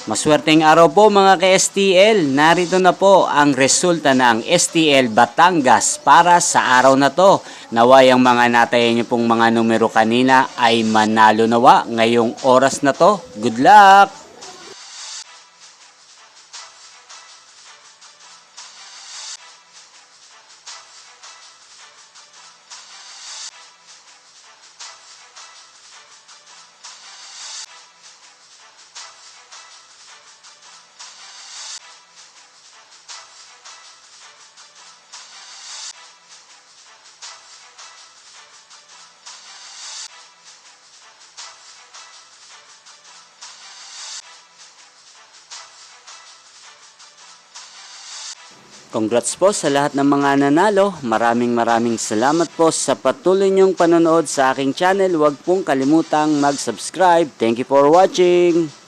Maswerteng araw po mga ka-STL. Narito na po ang resulta ng STL Batangas para sa araw na to. Naway ang mga natayan niyo pong mga numero kanina ay manalo nawa ngayong oras na to. Good luck! Congrats po sa lahat ng mga nanalo. Maraming salamat po sa patuloy niyong panonood sa aking channel. Huwag pong kalimutang mag-subscribe. Thank you for watching.